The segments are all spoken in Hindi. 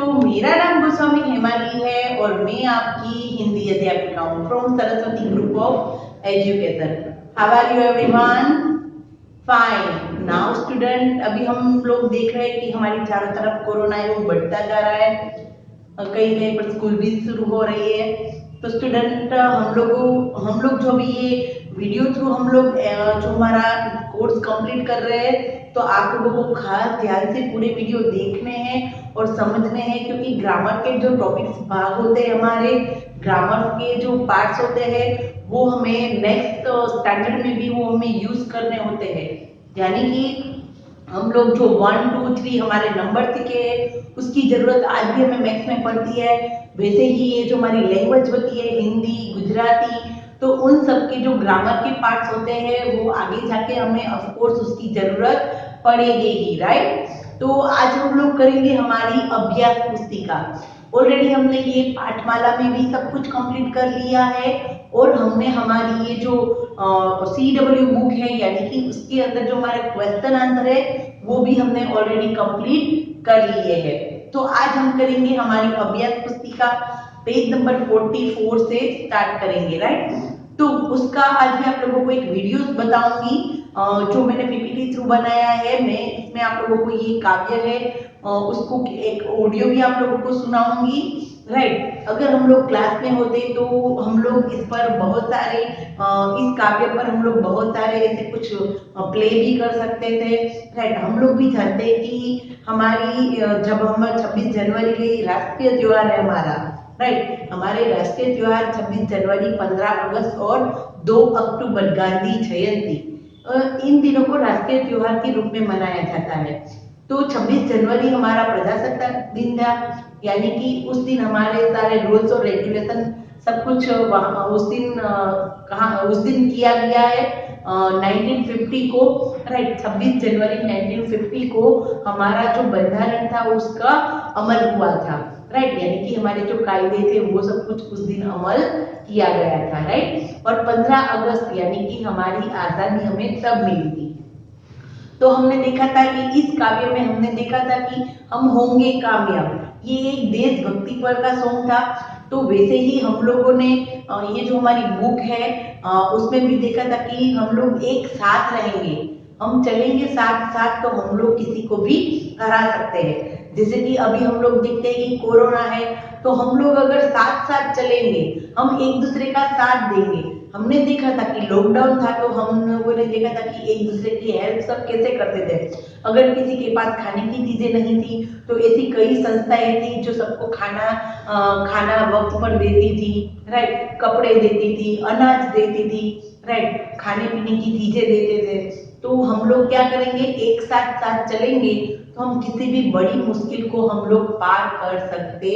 मेरा नाम गोस्वामी हेमाली है और मैं आपकी हिंदी अध्यापिका हूँ from Saraswati group of education. How are you everyone? Fine. Now student, अभी हम लोग देख रहे हैं कि हमारी चारों तरफ कोरोना है वो बढ़ता जा रहा है। कई कहीं पर स्कूल भी शुरू हो रही है। तो स्टूडेंट, हम लोग जो भी ये वीडियो थ्रू हम लोग जो हमारा कोर्स कंप्लीट कर रहे हैं, तो आप लोगों को खास ध्यान से पूरे वीडियो देखने हैं और समझने हैं, क्योंकि ग्रामर के जो टॉपिक्स भाग होते हैं, हमारे ग्रामर के जो पार्ट्स होते हैं, वो हमें नेक्स्ट स्टैंडर्ड में भी वो हमें यूज करने होते हैं। यानी कि हम लोग जो 1 2 3 हमारे नंबर सीखे हैं, उसकी जरूरत आज भी हमें मैथ्स में पड़ती है। वैसे ही ये जो हमारी लैंग्वेज होती है, हिंदी, गुजराती, तो उन सब के जो ग्रामर के पार्ट्स होते हैं, वो आगे जाके हमें ऑफ कोर्स उसकी जरूरत पड़ेगी ही, राइट। तो आज हम लोग करेंगे हमारी अभ्यास पुस्तिका। ऑलरेडी हमने ये पाठमाला में भी सब कुछ कंप्लीट कर लिया है और हमने हमारी ये जो CW बुक है, यानी कि उसके अंदर जो हमारे क्वेश्चन आंसर है, वो भी हमने ऑलरेडी कंप्लीट कर लिए हैं। तो आज हम करेंगे हमारी अभ्यास पुस्तिका, पेज नंबर 44 से स्टार्ट करेंगे, राइट। तो उसका आज मैं आप लोगों को एक वीडियो बताऊंगी जो मैंने PPT थ्रू बनाया है। मैं इसमें आप लोगों को ये काव्य है उसको एक ऑडियो भी आप लोगों को सुनाऊंगी, राइट। अगर हम लोग क्लास में होते तो हम लोग इस पर बहुत सारे इस काव्य पर हम लोग बहुत सारे ऐसे कुछ प्ले भी कर सकते थे, राइट। हम लोग भी जानते हैं कि हमारी जब हम 26 जनवरी के राष्ट्रीय त्योहार है हमारा, राइट। हमारे राष्ट्रीय त्योहार 26 जनवरी, 15 अगस्त और 2 अक्टूबर गांधी जयंती, इन दिनों को राष्ट्रीय त्योहार के रूप में मनाया जाता है। तो 26 जनवरी हमारा प्रजासत्ताक दिन था, यानी कि उस दिन हमारे सारे रूल्स और रेगुलेशन सब कुछ उस दिन किया गया है 1950 को, राइट। 26 जनवरी 1950 को हमारा जो बंधारण था उसका अमल हुआ था, राइट। यानी कि हमारे जो कायदे थे वो सब कुछ उस दिन अमल किया गया था, राइट। और 15 अगस्त यानी कि हमारी आजादी हमें तब मिली थी। तो हमने देखा था कि इस काव्य में हमने देखा था कि हम होंगे कामयाब, ये एक देशभक्ति पर का सॉन्ग था। तो वैसे ही हम लोगों ने ये जो हमारी बुक है उसमें भी देखा था कि हम लोग एक साथ रहेंगे, हम चलेंगे साथ साथ, तो हम लोग किसी को भी हरा सकते हैं। जैसे कि अभी हम लोग देखते हैं कि कोरोना है, तो हम लोग अगर साथ साथ चलेंगे, हम एक दूसरे का साथ देंगे। हमने देखा था कि लॉकडाउन था तो हम लोगों ने देखा था कि एक दूसरे की हेल्प सब कैसे करते थे। अगर किसी के पास खाने की चीजें नहीं थी तो ऐसी कई संस्थाएं थी जो सबको खाना वक्त पर देती थी, राइट। कपड़े देती थी, अनाज देती थी, राइट। खाने पीने की चीजें देते थे। तो हम लोग क्या करेंगे, एक साथ साथ चलेंगे तो हम किसी भी बड़ी मुश्किल को हम लोग पार कर सकते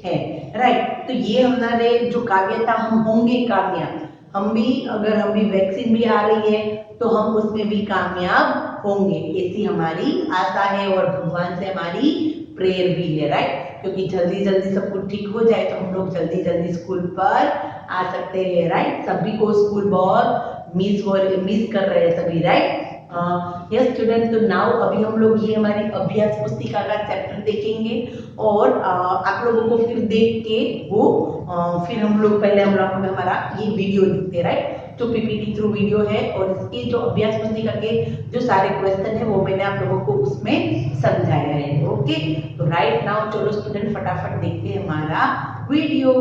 हैं, राइट। तो ये हमारे जो काव्य था, हम होंगे कामयाब, हम भी अगर हम भी वैक्सीन भी आ रही है तो हम उसमें भी कामयाब होंगे, ऐसी हमारी आशा है और भगवान से हमारी प्रेयर भी है, राइट। क्योंकि जल्दी जल्दी सब कुछ ठीक हो जाए तो हम लोग जल्दी जल्दी स्कूल पर आ सकते हैं, राइट। सभी को स्कूल बहुत मिस कर रहे हैं सभी, राइट। यस स्टूडेंट, तो नाउ अभी हम लोग ये हमारी अभ्यास पुस्तिका का चैप्टर देखेंगे और आप लोगों को फिर देख के वो फिर हम लोग हमारा ये वीडियो देखते, राइट। जो PPT थ्रू वीडियो है और इसके जो अभ्यास पुस्तिका के जो सारे क्वेश्चन है वो मैंने आप लोगों को उसमें समझाया है, ओके। तो राइट नाउ चलो स्टूडेंट फटाफट देखते हैं हमारा वीडियो।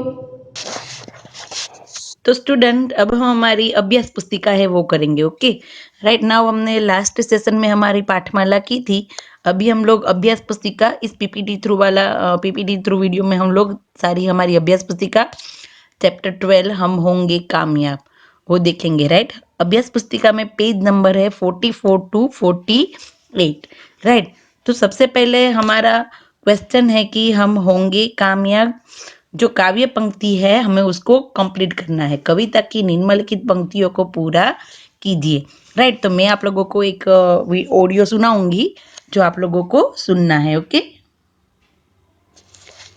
तो स्टूडेंट, अब हम हमारी अभ्यास पुस्तिका है वो करेंगे, ओके। राइट नाउ हमने लास्ट सेशन में हमारी पाठमाला की थी। अभी हम लोग अभ्यास पुस्तिका इस PPT थ्रू वीडियो में हम लोग सारी हमारी अभ्यास पुस्तिका चैप्टर 12 हम होंगे कामयाब वो देखेंगे, राइट। अभ्यास पुस्तिका में पेज नंबर है 44 to 48, राइट। तो सबसे पहले हमारा क्वेश्चन है कि हम होंगे कामयाब जो काव्य पंक्ति है हमें उसको कंप्लीट करना है। कविता की निम्नलिखित पंक्तियों को पूरा कीजिए, राइट। तो मैं आप लोगों को एक ऑडियो सुनाऊंगी जो आप लोगों को सुनना है, ओके।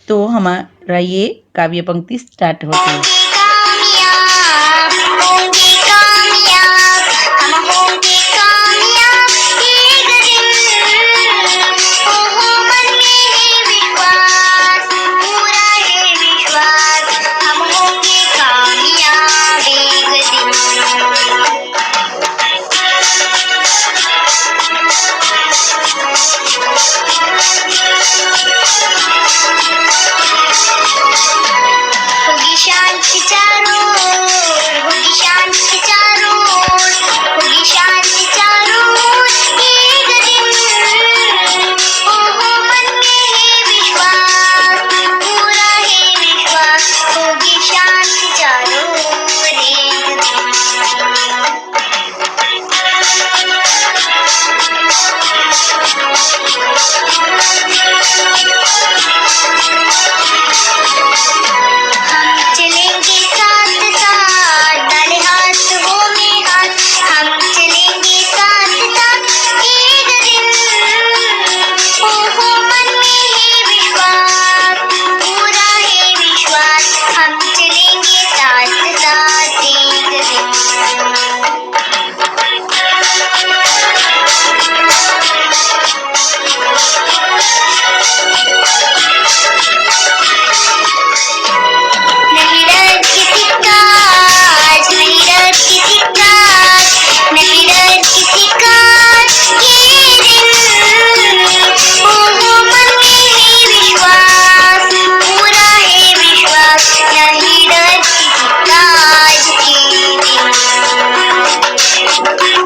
तो हमारा ये काव्य पंक्ति स्टार्ट होती है। होगी शांति चारों ओर, होगी शांति चारों ओर, होगी शांति चारों ओर, एक दिन। ओहो मन में है विश्वास, पूरा है विश्वास, होगी शांति चारों ओर एक दिन। हम चलेंगे साथ साथ, डाले हाथों में हाथ, हम चलेंगे साथ साथ एक दिन। ओहो मन में है विश्वास, पूरा है विश्वास, हम चलेंगे साथ साथ एक दिन। नहीं डर किसी का आज, नहीं डर किसी का आज, नहीं डर किसी का आज, ये दिन। ओहो मन में है विश्वास, पूरा है विश्वास, नहीं डर किसी का आज ये दिन।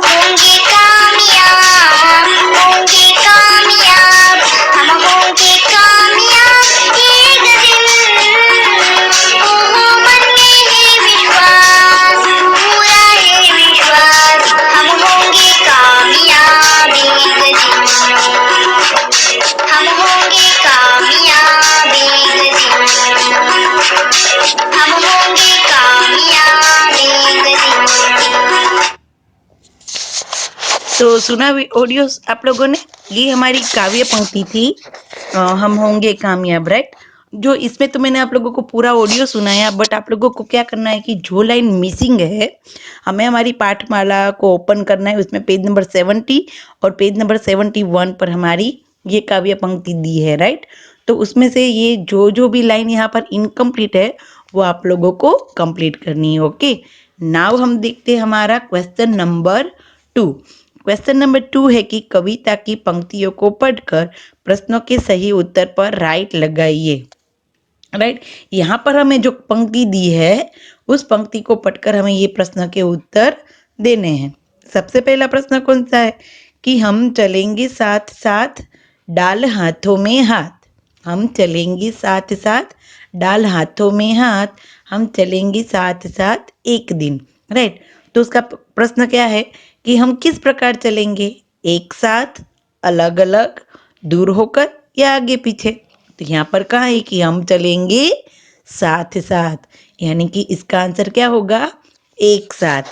होंगे कामयाब, होंगे कामयाब, हम होंगे कामयाब एक दिन। ओहो मन में है विश्वास, पूरा है विश्वास, हम होंगे कामयाब एक दिन। हम होंगे कामयाब एक दिन। हम होंगे कामयाब एक दिन। तो सुना ऑडियो आप लोगों ने, ये हमारी काव्य पंक्ति थी, हम होंगे कामयाब, राइट। जो इसमें तो मैंने आप लोगों को पूरा ऑडियो सुनाया, बट आप लोगों को क्या करना है कि जो लाइन मिसिंग है, हमें हमारी पाठमाला को ओपन करना है, उसमें पेज नंबर 70 और पेज नंबर 71 पर हमारी ये काव्य पंक्ति दी है, राइट। तो उसमें से ये जो भी लाइन यहाँ पर इनकम्प्लीट है वो आप लोगों को कंप्लीट करनी है। ओके, नाउ हम देखते हैं हमारा क्वेश्चन नंबर 2। क्वेश्चन नंबर 2 है कि कविता की पंक्तियों को पढ़कर प्रश्नों के सही उत्तर पर राइट लगाइए, राइट। यहाँ पर हमें जो पंक्ति दी है उस पंक्ति को पढ़कर हमें ये प्रश्न के उत्तर देने हैं। सबसे पहला प्रश्न कौन सा है कि हम चलेंगे साथ साथ डाल हाथों में हाथ, हम चलेंगे साथ साथ डाल हाथों में हाथ, हम चलेंगे साथ साथ एक दिन, राइट। तो उसका प्रश्न क्या है कि हम किस प्रकार चलेंगे, एक साथ, अलग अलग, दूर होकर या आगे पीछे। तो यहाँ पर कहा है कि हम चलेंगे साथ साथ, यानी कि इसका आंसर क्या होगा, एक साथ,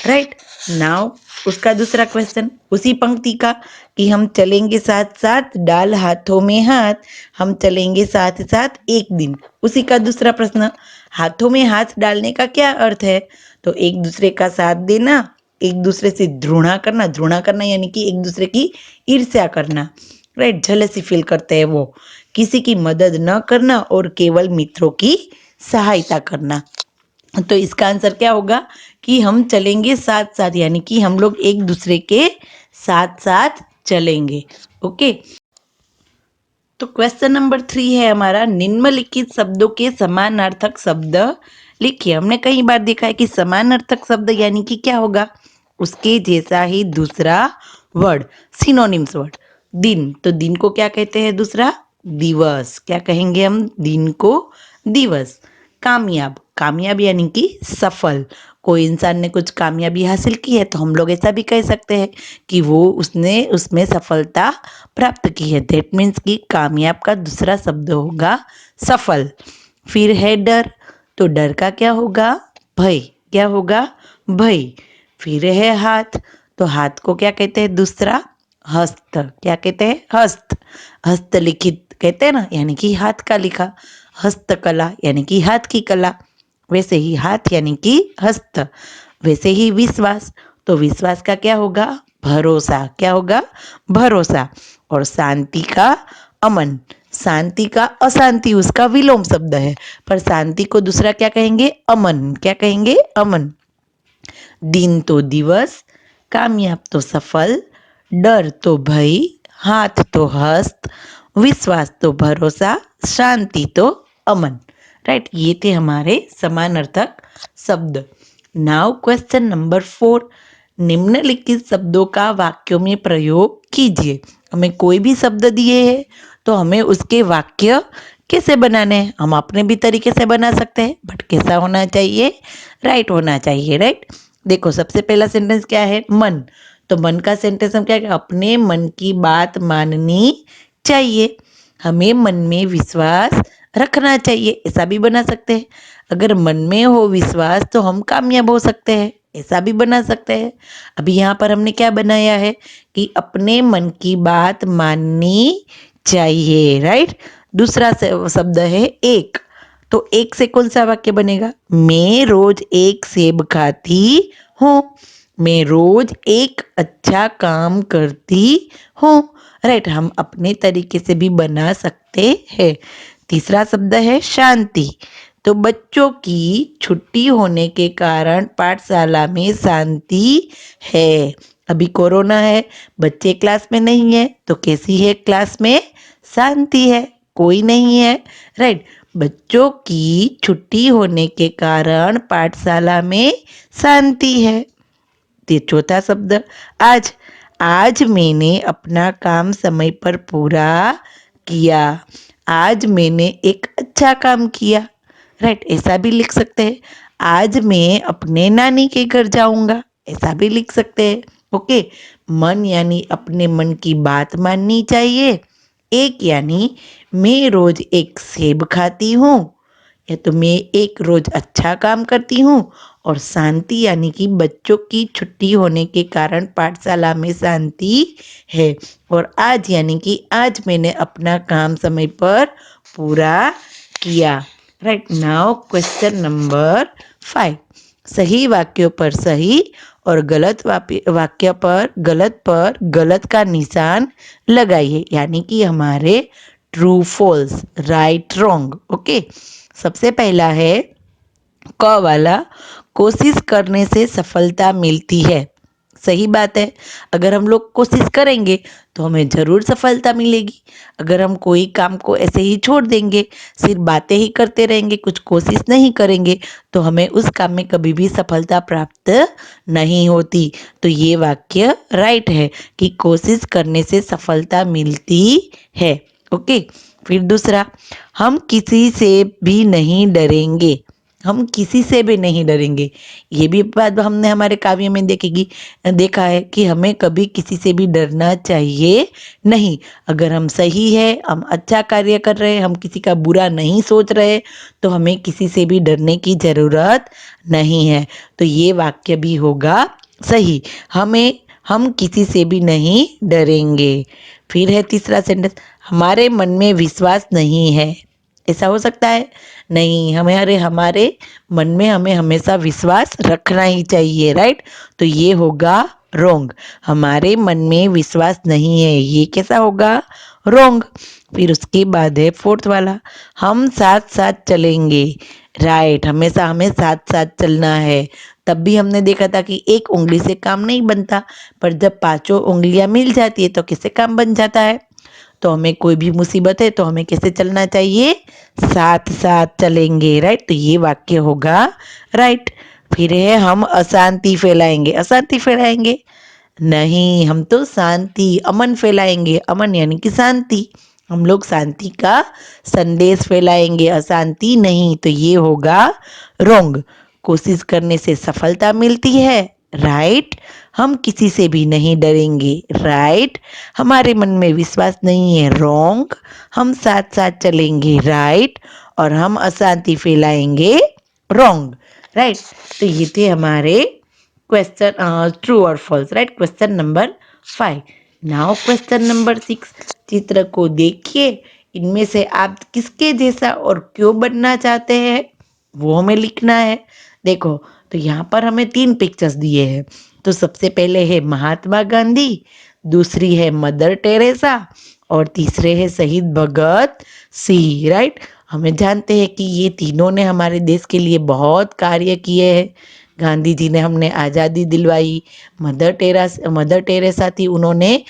राइट। नाउ उसका दूसरा क्वेश्चन उसी पंक्ति का कि हम चलेंगे साथ साथ डाल हाथों में हाथ, हम चलेंगे साथ साथ एक दिन। उसी का दूसरा प्रश्न, हाथों में हाथ डालने का क्या अर्थ है, तो एक दूसरे का साथ देना, एक दूसरे से घृणा करना यानी कि एक दूसरे की ईर्ष्या करना, राइट। जेलसी फील करते हैं वो, किसी की मदद न करना और केवल मित्रों की सहायता करना। तो इसका आंसर क्या होगा कि हम चलेंगे साथ साथ, यानी कि हम लोग एक दूसरे के साथ साथ चलेंगे। ओके, तो क्वेश्चन नंबर 3 है हमारा, निम्नलिखित शब्दों के समानार्थक शब्द लिखिए। हमने कई बार देखा है कि समानार्थक शब्द यानी कि क्या होगा, उसके जैसा ही दूसरा वर्ड, सिनोनिम्स वर्ड। दिन, तो दिन को क्या कहते हैं, दूसरा दिवस, क्या कहेंगे हम, दिन को दिवस। कामयाब, कामयाब यानी कि सफल, कोई इंसान ने कुछ कामयाबी हासिल की है तो हम लोग ऐसा भी कह सकते हैं कि वो उसने उसमें सफलता प्राप्त की है। दैट मीन्स कि कामयाब का दूसरा शब्द होगा सफल। फिर है डर, तो डर का क्या होगा, भय, क्या होगा, भय। फिर है हाथ, तो हाथ को क्या कहते हैं, दूसरा हस्त, क्या कहते हैं, हस्त। हस्तलिखित कहते हैं ना, यानी कि हाथ का लिखा। हस्तकला यानी कि हाथ की कला, वैसे ही हाथ यानी कि हस्त। वैसे ही विश्वास, तो विश्वास का क्या होगा, भरोसा, क्या होगा, भरोसा। और शांति का अमन, शांति का अशांति उसका विलोम शब्द है, पर शांति को दूसरा क्या कहेंगे, अमन, क्या कहेंगे, अमन। दिन तो दिवस, कामयाब तो सफल, डर तो भय, हाथ तो हस्त, विश्वास तो भरोसा, शांति तो अमन। राइट, ये थे हमारे समानार्थक शब्द। नाउ क्वेश्चन नंबर 4, निम्नलिखित शब्दों का वाक्यों में प्रयोग कीजिए। हमें कोई भी शब्द दिए हैं तो हमें उसके वाक्य कैसे बनाने हैं, हम अपने भी तरीके से बना सकते हैं, बट कैसा होना चाहिए, राइट होना चाहिए। राइट, देखो सबसे पहला सेंटेंस क्या है, मन। तो मन का सेंटेंस हम क्या कहें, अपने मन की बात माननी चाहिए, हमें मन में विश्वास रखना चाहिए, ऐसा भी बना सकते हैं। अगर मन में हो विश्वास तो हम कामयाब हो सकते हैं, ऐसा भी बना सकते हैं। अभी यहाँ पर हमने क्या बनाया है कि अपने मन की बात माननी चाहिए। राइट, दूसरा शब्द है एक। तो एक से कौन सा वाक्य बनेगा, मैं रोज एक सेब खाती हूँ, मैं रोज एक अच्छा काम करती हूँ। राइट, हम अपने तरीके से भी बना सकते हैं। तीसरा शब्द है शांति। तो बच्चों की छुट्टी होने के कारण पाठशाला में शांति है। अभी कोरोना है, बच्चे क्लास में नहीं है, तो कैसी है क्लास में, शांति है, कोई नहीं है। राइट, बच्चों की छुट्टी होने के कारण पाठशाला में शांति है। ते चौथा शब्द आज। आज मैंने अपना काम समय पर पूरा किया, आज मैंने एक अच्छा काम किया। राइट, ऐसा भी लिख सकते हैं। आज मैं अपने नानी के घर जाऊंगा, ऐसा भी लिख सकते हैं। ओके, मन यानी अपने मन की बात माननी चाहिए। एक यानी मैं रोज एक सेब खाती हूँ, या तो मैं एक रोज अच्छा काम करती हूँ। और शांति यानी कि बच्चों की छुट्टी होने के कारण पाठशाला में शांति है। और आज यानी कि आज मैंने अपना काम समय पर पूरा किया। राइट, नाउ क्वेश्चन नंबर 5, सही वाक्यों पर सही और गलत वाक्य पर गलत का निशान लगाइए, यानी कि हमारे true false, right wrong. Okay, सबसे पहला है क वाला, कोशिश करने से सफलता मिलती है। सही बात है, अगर हम लोग कोशिश करेंगे तो हमें ज़रूर सफलता मिलेगी। अगर हम कोई काम को ऐसे ही छोड़ देंगे, सिर्फ बातें ही करते रहेंगे, कुछ कोशिश नहीं करेंगे, तो हमें उस काम में कभी भी सफलता प्राप्त नहीं होती। तो ये वाक्य राइट है कि कोशिश करने से सफलता मिलती है। ओके, फिर दूसरा, हम किसी से भी नहीं डरेंगे, हम किसी से भी नहीं डरेंगे। ये भी बात हमने हमारे काव्य में देखा है कि हमें कभी किसी से भी डरना चाहिए नहीं। अगर हम सही है, हम अच्छा कार्य कर रहे हैं, हम किसी का बुरा नहीं सोच रहे, तो हमें किसी से भी डरने की ज़रूरत नहीं है। तो ये वाक्य भी होगा सही, हम किसी से भी नहीं डरेंगे। फिर है तीसरा सेंटेंस, हमारे मन में विश्वास नहीं है। ऐसा हो सकता है? नहीं, हमारे मन में हमें हमेशा विश्वास रखना ही चाहिए। राइट, तो ये होगा रोंग, हमारे मन में विश्वास नहीं है, ये कैसा होगा, रोंग। फिर उसके बाद है फोर्थ वाला, हम साथ साथ चलेंगे। राइट, हमेशा हमें साथ साथ चलना है। तब भी हमने देखा था कि एक उंगली से काम नहीं बनता, पर जब पांचों उंगलियां मिल जाती है तो कैसे काम बन जाता है। तो हमें कोई भी मुसीबत है तो हमें कैसे चलना चाहिए, साथ साथ चलेंगे। राइट, तो ये वाक्य होगा राइट। फिर है हम अशांति फैलाएंगे, अशांति फैलाएंगे नहीं, हम तो शांति अमन फैलाएंगे, अमन यानी कि शांति, हम लोग शांति का संदेश फैलाएंगे, अशांति नहीं। तो ये होगा रोंग, कोशिश करने से सफलता मिलती है। राइट, हम किसी से भी नहीं डरेंगे। राइट, हमारे मन में विश्वास नहीं है। रोंग, हम साथ साथ चलेंगे। राइट, और हम अशांति फैलाएंगे। रोंग। राइट, तो ये थे हमारे क्वेश्चन ट्रू और false. Right, question number 5। Now question number 6, चित्र को देखिए, इनमें से आप किसके जैसा और क्यों बनना चाहते हैं वो हमें लिखना है। देखो, तो यहाँ पर हमें 3 पिक्चर्स दिए हैं। तो सबसे पहले है महात्मा गांधी, दूसरी है मदर टेरेसा और तीसरे है शहीद भगत सिंह। राइट, हमें जानते हैं कि ये तीनों ने हमारे देश के लिए बहुत कार्य किए हैं। गांधी जी ने हमने आज़ादी दिलवाई। मदर टेरेसा थी, उन्होंने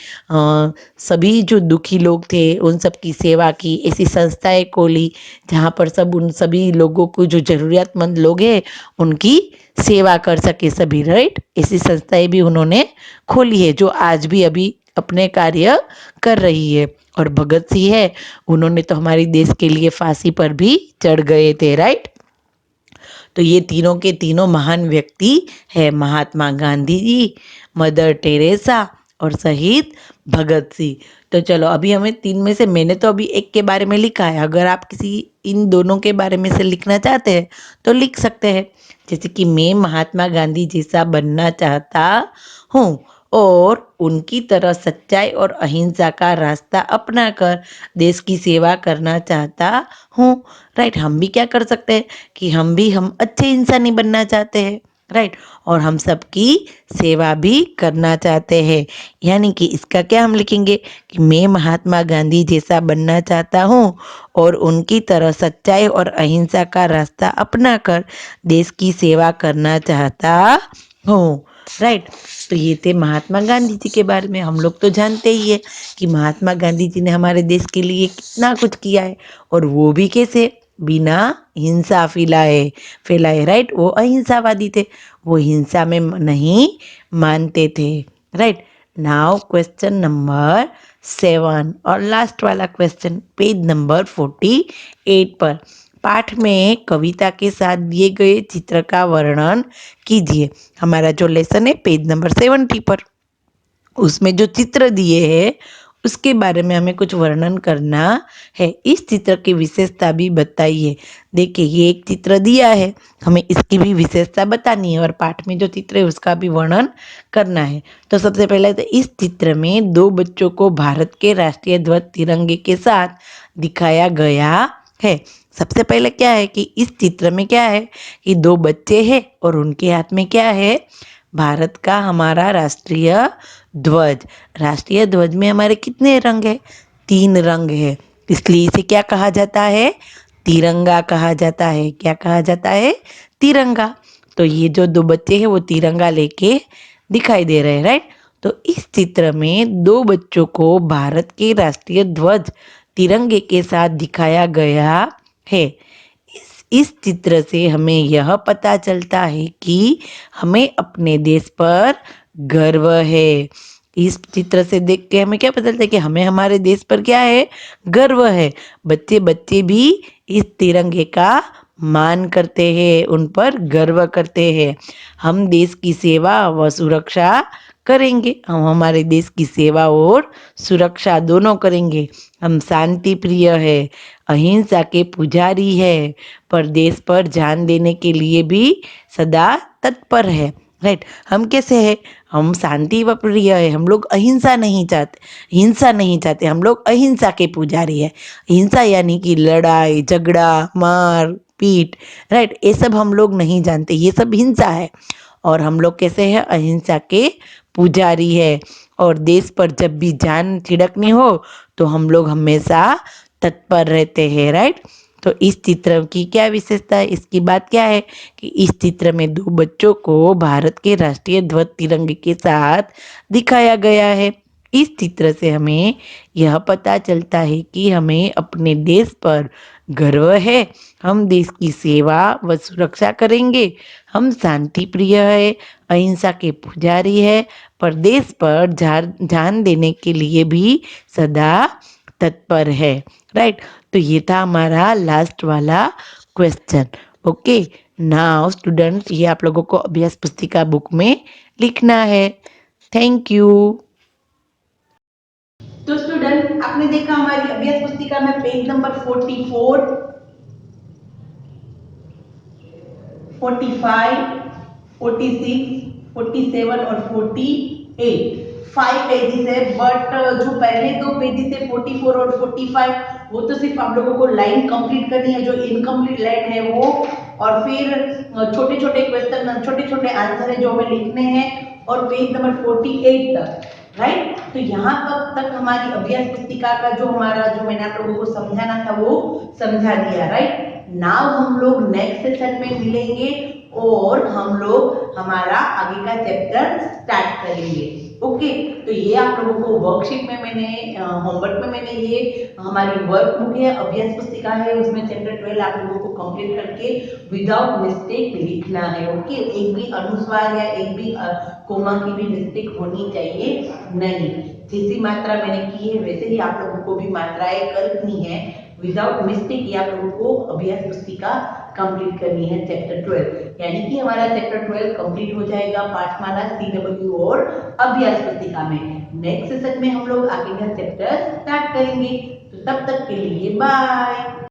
सभी जो दुखी लोग थे उन सब की सेवा की, ऐसी संस्थाएं खोली जहाँ पर सब उन सभी लोगों को जो ज़रूरियातमंद लोग हैं उनकी सेवा कर सके सभी, राइट। ऐसी संस्थाएं भी उन्होंने खोली है जो आज भी अभी अपने कार्य कर रही है। और भगत सिंह है, उन्होंने तो हमारे देश के लिए फांसी पर भी चढ़ गए थे, राइट। तो ये तीनों के तीनों महान व्यक्ति है, महात्मा गांधी जी, मदर टेरेसा और शहीद भगत सिंह। तो चलो अभी हमें तीन में से, मैंने तो अभी एक के बारे में लिखा है, अगर आप किसी इन दोनों के बारे में से लिखना चाहते हैं तो लिख सकते हैं। जैसे कि मैं महात्मा गांधी जैसा बनना चाहता हूँ और उनकी तरह सच्चाई और अहिंसा का रास्ता अपनाकर देश की सेवा करना चाहता हूँ, राइट। हम भी क्या कर सकते हैं कि हम अच्छे इंसानी बनना चाहते हैं, राइट। और हम सबकी सेवा भी करना चाहते हैं। यानी कि इसका क्या हम लिखेंगे कि मैं महात्मा गांधी जैसा बनना चाहता हूँ और उनकी तरह सच्चाई और अहिंसा का रास्ता अपनाकर देश की सेवा करना चाहता हूँ, राइट। तो ये थे महात्मा गांधी जी के बारे में। हम लोग तो जानते ही है कि महात्मा गांधी जी ने हमारे देश के लिए कितना कुछ किया है, और वो भी कैसे, बिना हिंसा फैलाए, राइट। वो अहिंसावादी थे, वो हिंसा में नहीं मानते थे, राइट। नाउ क्वेश्चन नंबर 7 और लास्ट वाला क्वेश्चन, पेज नंबर 48 पर। पाठ में कविता के साथ दिए गए चित्र का वर्णन कीजिए। हमारा जो लेसन है पेज नंबर 70 पर, उसमें जो चित्र दिए हैं उसके बारे में हमें कुछ वर्णन करना है। इस चित्र की विशेषता भी बताइए। देखिए ये एक चित्र दिया है, हमें इसकी भी विशेषता बतानी है और पाठ में जो चित्र है उसका भी वर्णन करना है। तो सबसे पहले तो इस चित्र में दो बच्चों को भारत के राष्ट्रीय ध्वज तिरंगे के साथ दिखाया गया है। सबसे पहले क्या है कि इस चित्र में क्या है कि दो बच्चे हैं और उनके हाथ में क्या है, भारत का हमारा राष्ट्रीय ध्वज। राष्ट्रीय ध्वज में हमारे कितने रंग है, 3 रंग है, इसलिए इसे क्या कहा जाता है, तिरंगा कहा जाता है। क्या कहा जाता है, तिरंगा। तो ये जो दो बच्चे हैं वो तिरंगा लेके दिखाई दे रहे हैं, राइट। तो इस चित्र में दो बच्चों को भारत के राष्ट्रीय ध्वज तिरंगे के साथ दिखाया गया है। इस चित्र से हमें यह पता चलता है कि हमें अपने देश पर गर्व है। इस चित्र से देख के हमें क्या पता चलता है कि हमें हमारे देश पर क्या है, गर्व है। बच्चे बच्चे भी इस तिरंगे का मान करते हैं, उन पर गर्व करते हैं। हम देश की सेवा व सुरक्षा करेंगे, हम हमारे देश की सेवा और सुरक्षा दोनों करेंगे। हम शांति प्रिय है, अहिंसा के पुजारी है, पर देश पर जान देने के लिए भी सदा तत्पर है, राइट। हम कैसे हैं, हम शांति व प्रिय है, हम लोग अहिंसा नहीं चाहते, हिंसा नहीं चाहते, हम लोग अहिंसा के पुजारी है। हिंसा यानी कि लड़ाई झगड़ा मार पीट, राइट, ये सब हम लोग नहीं जानते, ये सब हिंसा है। और हम लोग कैसे हैं, अहिंसा के पुजारी है। और देश पर जब भी जान छिड़कनी हो तो हम लोग हमेशा तत्पर रहते हैं, राइट। तो इस चित्र की क्या विशेषता है, इसकी बात क्या है कि इस चित्र में दो बच्चों को भारत के राष्ट्रीय ध्वज तिरंगे के साथ दिखाया गया है। इस चित्र से हमें यह पता चलता है कि हमें अपने देश पर गर्व है, हम देश की सेवा व सुरक्षा करेंगे, हम शांति प्रिय है, अहिंसा के पुजारी है, पर देश पर जान देने के लिए भी सदा तत्पर है, राइट। तो ये था हमारा लास्ट वाला क्वेश्चन। ओके, नाउ स्टूडेंट, ये आप लोगों को अभ्यास पुस्तिका बुक में लिखना है। Thank you. तो स्टूडेंट, आपने देखा हमारी अभ्यास पुस्तिका में पेज नंबर 44, 45, 46, 47 और 48 5 पेजेस है। बट जो पहले दो पेजेस है 44 और 45, वो तो सिर्फ आप लोगों को लाइन कंप्लीट करनी है, जो इनकम्प्लीट लाइन है वो, और फिर छोटे छोटे क्वेश्चन, छोटे छोटे आंसर है जो हमें लिखने हैं, और पेज नंबर 48 तक, राइट। तो यहाँ तक हमारी अभ्यास पुस्तिका का जो मैंने आप लोगों को समझाना था वो समझा दिया, राइट। नाउ हम लोग नेक्स्ट सेशन में मिलेंगे और हम लोग हमारा आगे का चैप्टर स्टार्ट करेंगे। ओके, तो ये आप लोगों को वर्कशीट में मैंने होमवर्क में मैंने ये हमारी वर्क बुक है, अभ्यास पुस्तिका है, उसमें चैप्टर 12 आप लोगों को कंप्लीट करके विदाउट मिस्टेक लिखना है। ओके, एक भी अनुस्वार या एक भी कोमा की भी मिस्टेक होनी चाहिए नहीं। जैसी मात्रा मैंने की है वैसे ही आप लोगों को भी मात्राएं करनी है विदाउट मिस्टेक। ये आप लोगों को अभ्यास पुस्तिका कंप्लीट करनी है चैप्टर 12, यानी कि हमारा चैप्टर 12 कंप्लीट हो जाएगा पाठमाला CW और अभ्यास पुस्तिका में। नेक्स्ट सेशन में हम लोग आगे का चैप्टर स्टार्ट करेंगे। तो तब तक के लिए बाय।